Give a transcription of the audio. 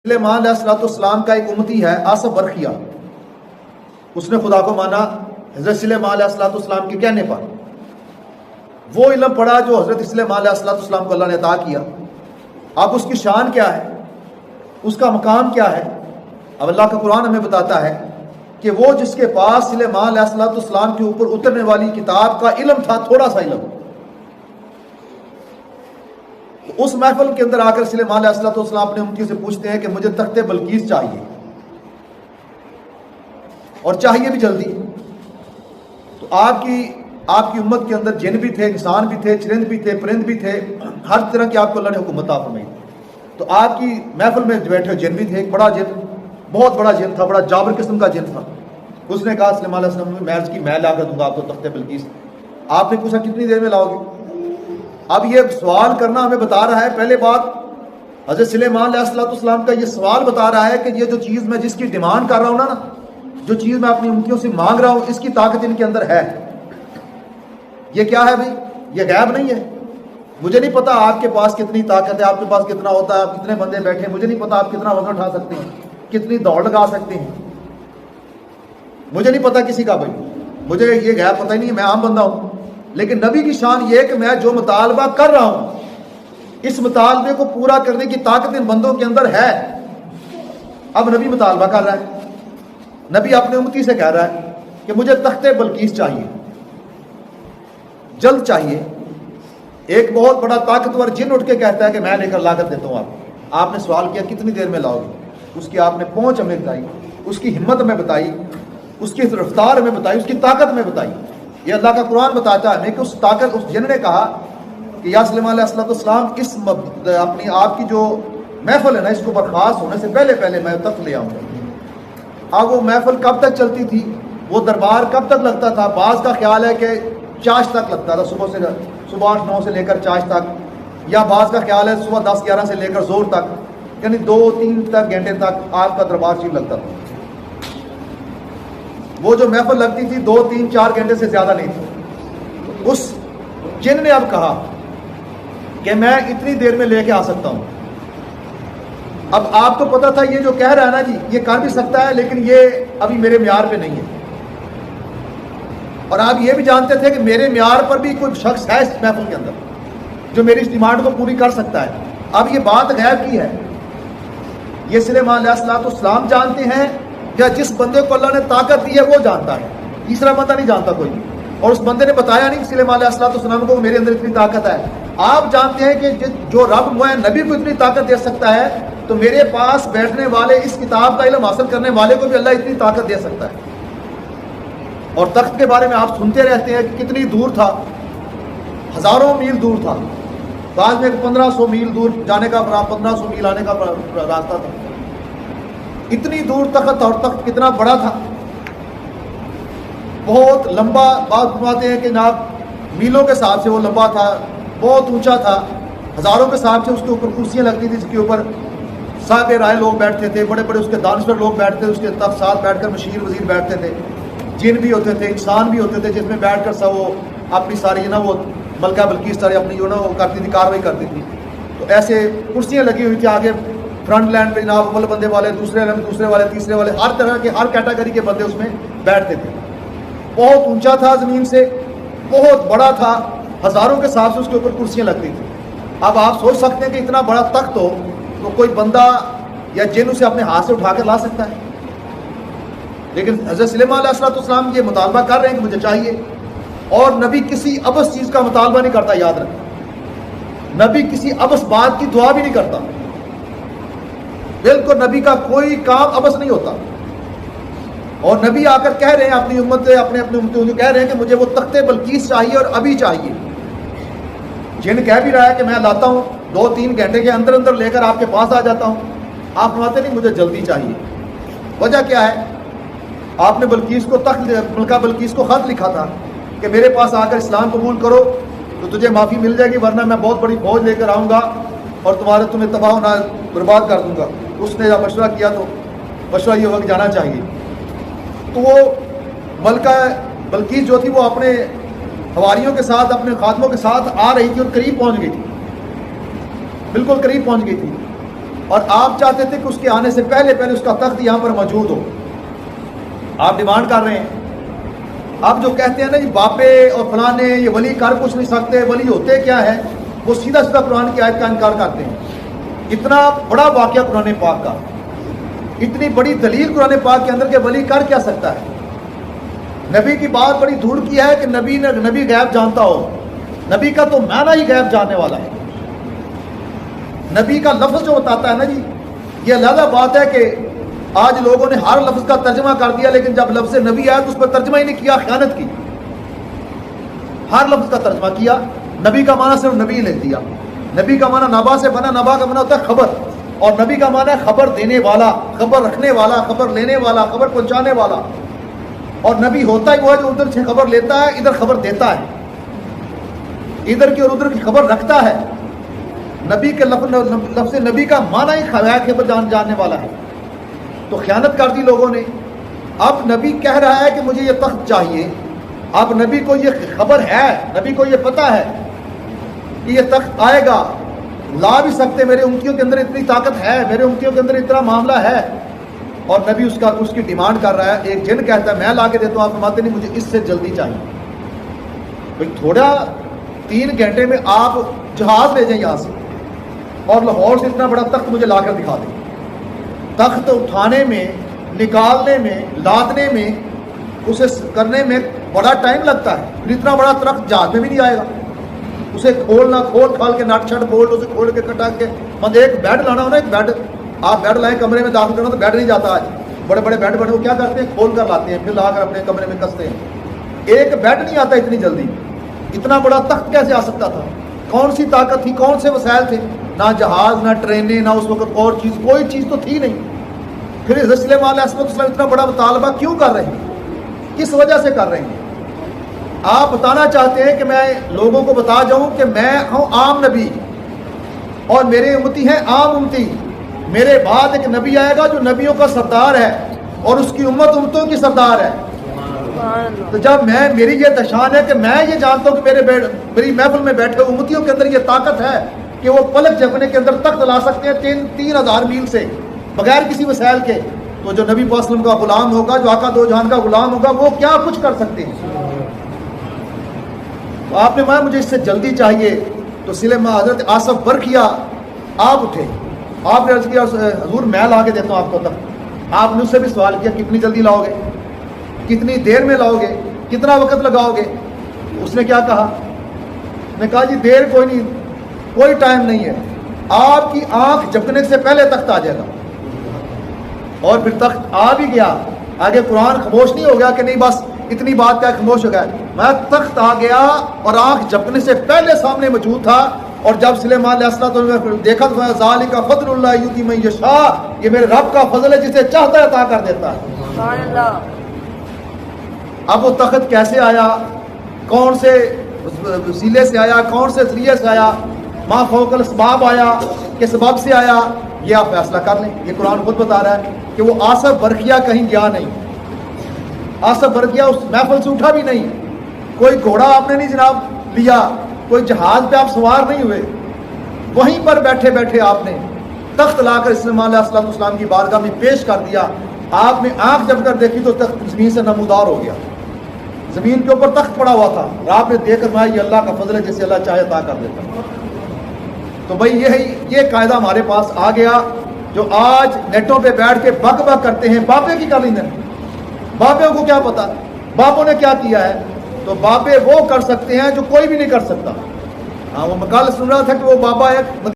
سلیمان علیہ السلام کا ایک امتی ہے آصف برخیہ، اس نے خدا کو مانا حضرت سلیمان علیہ السلام کے کہنے پر۔ وہ علم پڑھا جو حضرت سلیمان علیہ السلام کو اللہ نے عطا کیا۔ اب اس کی شان کیا ہے، اس کا مقام کیا ہے؟ اب اللہ کا قرآن ہمیں بتاتا ہے کہ وہ جس کے پاس سلیمان علیہ السلام کے اوپر اترنے والی کتاب کا علم تھا، تھوڑا سا علم، اس محفل کے اندر آ کر سلیمان علیہ السلام اپنے امتی سے پوچھتے ہیں کہ مجھے تخت بلقیس چاہیے، اور چاہیے بھی جلدی۔ تو آپ کی امت کے اندر جن بھی تھے، انسان بھی تھے، چرند بھی تھے، پرند بھی تھے، ہر طرح کی آپ کو اللہ نے حکومت عطا فرمائی۔ تو آپ کی محفل میں بیٹھے جن بھی تھے، ایک بڑا جن، بہت بڑا جن تھا، بڑا جابر قسم کا جن تھا۔ اس نے کہا سلیمان علیہ السلام میں عرض کی میں لا کر دوں گا آپ کو تخت بلقیس۔ آپ نے پوچھا کتنی دیر میں لاؤ گے؟ اب یہ سوال کرنا ہمیں بتا رہا ہے، پہلے بات حضرت سلیمان علیہ السلام کا یہ سوال بتا رہا ہے کہ یہ جو چیز میں جس کی ڈیمانڈ کر رہا ہوں نا، جو چیز میں اپنی امتیوں سے مانگ رہا ہوں، اس کی طاقت ان کے اندر ہے۔ یہ کیا ہے بھائی؟ یہ غیب نہیں ہے۔ مجھے نہیں پتا آپ کے پاس کتنی طاقت ہے، آپ کے پاس کتنا ہوتا ہے، آپ کتنے بندے بیٹھے ہیں، مجھے نہیں پتا آپ کتنا وزن اٹھا سکتے ہیں، کتنی دوڑ لگا سکتے ہیں، مجھے نہیں پتا کسی کا بھائی، مجھے یہ غیب پتہ ہی نہیں ہے، میں عام بندہ ہوں۔ لیکن نبی کی شان یہ کہ میں جو مطالبہ کر رہا ہوں، اس مطالبے کو پورا کرنے کی طاقت ان بندوں کے اندر ہے۔ اب نبی مطالبہ کر رہا ہے، نبی اپنے امتی سے کہہ رہا ہے کہ مجھے تخت بلقیس چاہیے، جلد چاہیے۔ ایک بہت بڑا طاقتور جن اٹھ کے کہتا ہے کہ میں لے کر لا کر دیتا ہوں آپ نے سوال کیا کتنی دیر میں لاؤ گے؟ اس کی آپ نے پہنچ ہمیں بتائی، اس کی ہمت ہمیں بتائی، اس کی رفتار ہمیں بتائی، اس کی طاقت ہمیں بتائی۔ یہ اللہ کا قرآن بتاتا ہے ہمیں کہ اس طاقت، اس جن نے کہا کہ یا سلیمان علیہ السلام اس اپنی آپ کی جو محفل ہے نا، اس کو برخاست ہونے سے پہلے پہلے میں تخت لے آؤں گا۔ اب وہ محفل کب تک چلتی تھی، وہ دربار کب تک لگتا تھا؟ بعض کا خیال ہے کہ چاش تک لگتا تھا، صبح 9 سے لے کر چاش تک، یا بعض کا خیال ہے صبح 10-11 سے لے کر زور تک، یعنی 2-3 گھنٹے تک آپ کا دربار شریف لگتا تھا۔ وہ جو محفل لگتی تھی 2-3-4 گھنٹے سے زیادہ نہیں تھی۔ اس جن نے اب کہا کہ میں اتنی دیر میں لے کے آ سکتا ہوں۔ اب آپ کو پتا تھا یہ جو کہہ رہا ہے نا جی، یہ کر بھی سکتا ہے، لیکن یہ ابھی میرے معیار پہ نہیں ہے، اور آپ یہ بھی جانتے تھے کہ میرے معیار پر بھی کوئی شخص ہے اس محفل کے اندر جو میری اس ڈیمانڈ کو پوری کر سکتا ہے۔ اب یہ بات غیب کی ہے، یہ سلیمان علیہ السلام جانتے ہیں یا جس بندے کو اللہ نے طاقت دی ہے وہ جانتا ہے، تیسرا بندہ نہیں جانتا کوئی، اور اس بندے نے بتایا نہیں سلیمان علیہ السلام کو میرے اندر اتنی طاقت ہے۔ آپ جانتے ہیں کہ جو رب موئے نبی کو اتنی طاقت دے سکتا ہے، تو میرے پاس بیٹھنے والے، اس کتاب کا علم حاصل کرنے والے کو بھی اللہ اتنی طاقت دے سکتا ہے۔ اور تخت کے بارے میں آپ سنتے رہتے ہیں کہ کتنی دور تھا، ہزاروں میل دور تھا، بعض میں 1500 میل دور جانے کا، 1500 میل آنے کا راستہ تھا، اتنی دور تخت، اور تخت کتنا بڑا تھا، بہت لمبا۔ بات فرماتے ہیں کہ جناب میلوں کے حساب سے وہ لمبا تھا، بہت اونچا تھا، ہزاروں کے حساب سے اس کے اوپر کرسیاں لگتی تھی، جس کے اوپر صاحب رائے لوگ بیٹھتے تھے، بڑے بڑے اس کے دانشور لوگ بیٹھتے تھے، اس کے ساتھ بیٹھ کر مشیر وزیر بیٹھتے تھے، جن بھی ہوتے تھے، انسان بھی ہوتے تھے، جس میں بیٹھ کر سب وہ اپنی ساری نا، وہ ملکہ بلقیس ساری اپنی جو نا وہ کرتی تھی، کاروائی کرتی تھی۔ تو ایسے کرسیاں لگی ہوئی تھی آگے فرنٹ لائن پہ، جناب اول بندے والے، دوسرے والے، تیسرے والے، ہر طرح کے، ہر کیٹیگری کے بندے اس میں بیٹھتے تھے۔ بہت اونچا تھا زمین سے، بہت بڑا تھا، ہزاروں کے حساب سے اس کے اوپر کرسیاں لگتی تھیں۔ اب آپ سوچ سکتے ہیں کہ اتنا بڑا تخت ہو تو کوئی بندہ یا جن اسے اپنے ہاتھ سے اٹھا کر لا سکتا ہے، لیکن حضرت سلیمان علیہ السلام یہ مطالبہ کر رہے ہیں کہ مجھے چاہیے۔ اور نبی کسی ابس چیز کا مطالبہ نہیں کرتا، یاد رکھیں، نبی کسی ابس بات کی دعا بھی نہیں کرتا، بالکل نبی کا کوئی کام ابس نہیں ہوتا۔ اور نبی آ کر کہہ رہے ہیں اپنی امت سے، اپنے امتوں کہہ رہے ہیں کہ مجھے وہ تخت بلقیس چاہیے اور ابھی چاہیے۔ جن کہہ بھی رہا ہے کہ میں لاتا ہوں، 2-3 گھنٹے کے اندر اندر لے کر آپ کے پاس آ جاتا ہوں، آپ فرماتے نہیں مجھے جلدی چاہیے۔ وجہ کیا ہے؟ آپ نے بلقیس کو تخت، ملکہ بلقیس کو خط لکھا تھا کہ میرے پاس آ کر اسلام قبول کرو تو تجھے معافی مل جائے گی، ورنہ میں بہت بڑی فوج لے کر آؤں گا اور تمہیں تباہ ہونا، برباد کر دوں گا۔ اس نے جب مشورہ کیا تو مشورہ یہ ہوا کہ جانا چاہیے۔ تو وہ ملکہ بلقیس جو تھی وہ اپنے حواریوں کے ساتھ، اپنے خادموں کے ساتھ آ رہی تھی اور قریب پہنچ گئی تھی، بالکل قریب پہنچ گئی تھی۔ اور آپ چاہتے تھے کہ اس کے آنے سے پہلے پہلے اس کا تخت یہاں پر موجود ہو. آپ ڈیمانڈ کر رہے ہیں. آپ جو کہتے ہیں نا جی باپے اور فلانے یہ ولی کر کچھ نہیں سکتے, ولی ہوتے کیا ہے, وہ سیدھا سیدھا قرآن کی آیت کا انکار کرتے ہیں. اتنا بڑا واقعہ قرآن پاک کا, اتنی بڑی دلیل قرآن پاک کے اندر کہ ولی کر کیا سکتا ہے. نبی کی بات بڑی دور کی ہے کہ نبی غیب جانتا ہو. نبی کا تو معنی ہی غیب جاننے والا ہے. نبی کا لفظ جو بتاتا ہے نا جی, یہ علیحدہ بات ہے کہ آج لوگوں نے ہر لفظ کا ترجمہ کر دیا, لیکن جب لفظ نبی آیا تو اس پر ترجمہ ہی نہیں کیا, خیانت کی. ہر لفظ کا ترجمہ کیا, نبی کا معنی صرف نبی لکھ دیا. نبی کا معنی نبا سے بنا, نبا کا معنی ہوتا ہے خبر, اور نبی کا معنی ہے خبر دینے والا, خبر رکھنے والا, خبر لینے والا, خبر پہنچانے والا. اور نبی ہوتا ہی وہ ہے جو ادھر سے خبر لیتا ہے, ادھر خبر دیتا ہے, ادھر کی اور ادھر کی خبر رکھتا ہے. نبی کے لفظ نبی کا معنی ہی خبر جاننے والا ہے. تو خیانت کر دی لوگوں نے. اب نبی کہہ رہا ہے کہ مجھے یہ تخت چاہیے. اب نبی کو یہ خبر ہے, نبی کو یہ پتہ ہے کہ یہ تخت آئے گا, لا بھی سکتے, میرے امتیوں کے اندر اتنی طاقت ہے, میرے امتیوں کے اندر اتنا معاملہ ہے. اور نبی اس کی ڈیمانڈ کر رہا ہے. ایک جن کہتا ہے میں لا کے دیتا ہوں, آپ فرماتے نہیں مجھے اس سے جلدی چاہیے. بھائی تھوڑا 3 گھنٹے میں آپ جہاز لے جائیں یہاں سے, اور لاہور سے اتنا بڑا تخت مجھے لا کر دکھا دیں. تخت اٹھانے میں, نکالنے میں, لادنے میں, اسے کرنے میں بڑا ٹائم لگتا ہے. پھر اتنا بڑا تخت جہاز میں بھی نہیں آئے گا. اسے کھول کھال کے نٹ شٹ بولٹ اسے کھول کے کٹا کے, مطلب ایک بیڈ لانا ہونا, ایک بیڈ آپ بیڈ لائیں کمرے میں داخل کرنا تو بیڈ نہیں جاتا. آج بڑے بڑے بیڈ بنے, وہ کیا کرتے ہیں کھول کر لاتے ہیں, پھر لا کر اپنے کمرے میں کستے ہیں. ایک بیڈ نہیں آتا اتنی جلدی. اتنا بڑا تخت کیسے آ سکتا تھا؟ کون سی طاقت تھی, کون سے وسائل تھے؟ نہ جہاز, نہ ٹرینیں, نہ اس وقت اور چیز, کوئی چیز تو تھی نہیں. پھر رسول اللہ علیہ وسلم اتنا بڑا مطالبہ کیوں کر رہے ہیں, کس وجہ سے کر رہے ہیں؟ آپ بتانا چاہتے ہیں کہ میں لوگوں کو بتا جاؤں کہ میں ہوں عام نبی اور میرے امتی ہیں عام امتی. میرے بعد ایک نبی آئے گا جو نبیوں کا سردار ہے اور اس کی امت امتوں کی سردار ہے. تو جب میری یہ دشان ہے کہ میں یہ جانتا ہوں کہ میری محفل میں بیٹھے امتیوں کے اندر یہ طاقت ہے کہ وہ پلک جھپکنے کے اندر تخت لا سکتے ہیں 3000 میل سے بغیر کسی وسائل کے. تو جو نبی پاک صلی اللہ علیہ وسلم کا غلام ہوگا, جو آقا دو جہان کا غلام ہوگا, وہ کیا کچھ کر سکتے ہیں. تو آپ نے کہا مجھے اس سے جلدی چاہیے. تو حضرت آصف برکھیا آپ اٹھے, آپ نے عرض کیا حضور میں لا کے دیتا ہوں آپ کو تخت. آپ نے اس سے بھی سوال کیا کتنی جلدی لاؤ گے, کتنی دیر میں لاؤ گے, کتنا وقت لگاؤ گے؟ اس نے کیا کہا؟ نے کہا جی دیر کوئی نہیں, کوئی ٹائم نہیں ہے, آپ کی آنکھ جھپکنے سے پہلے تخت آ جائے گا. اور پھر تخت آ بھی گیا. آگے قرآن خاموش نہیں ہو گیا کہ نہیں بس اتنی بات کیا خاموش ہو گیا. میں تخت آ گیا اور آنکھ جھپکنے سے پہلے سامنے موجود تھا. اور جب سلیمان علیہ السلام نے دیکھا تو ذالک فضل اللہ یؤتی من یشاء, یہ میرے رب کا فضل ہے جسے چاہتا ہے عطا کر دیتا ہے. سبحان اللہ. اب وہ تخت کیسے آیا, کون سے وسیلے سے آیا, کون سے ذریعے سے آیا, ما فوق الاسباب آیا کہ سبب سے آیا, یہ آپ فیصلہ کر لیں. یہ قرآن خود بتا رہا ہے کہ وہ آصف برکھیا کہیں گیا نہیں. آصف برکھیا اس محفل سے اٹھا بھی نہیں, کوئی گھوڑا آپ نے نہیں جناب لیا, کوئی جہاز پہ آپ سوار نہیں ہوئے, وہیں پر بیٹھے بیٹھے آپ نے تخت لا کر سلیمان علیہ السلام کی بارگاہ میں پیش کر دیا. آپ نے آنکھ جب کر دیکھی تو تخت زمین سے نمودار ہو گیا, زمین کے اوپر تخت پڑا ہوا تھا. اور آپ نے دیکھ کر یہ اللہ کا فضل ہے جسے اللہ چاہے عطا کر دیتا. تو بھائی یہ قاعدہ ہمارے پاس آ گیا. جو آج نیٹوں پہ بیٹھ کے بک بک کرتے ہیں بابے کی کر لیں, بابے کو کیا پتا بابوں نے کیا کیا ہے. تو بابے وہ کر سکتے ہیں جو کوئی بھی نہیں کر سکتا. ہاں وہ مقال سن رہا تھا کہ وہ بابا ایک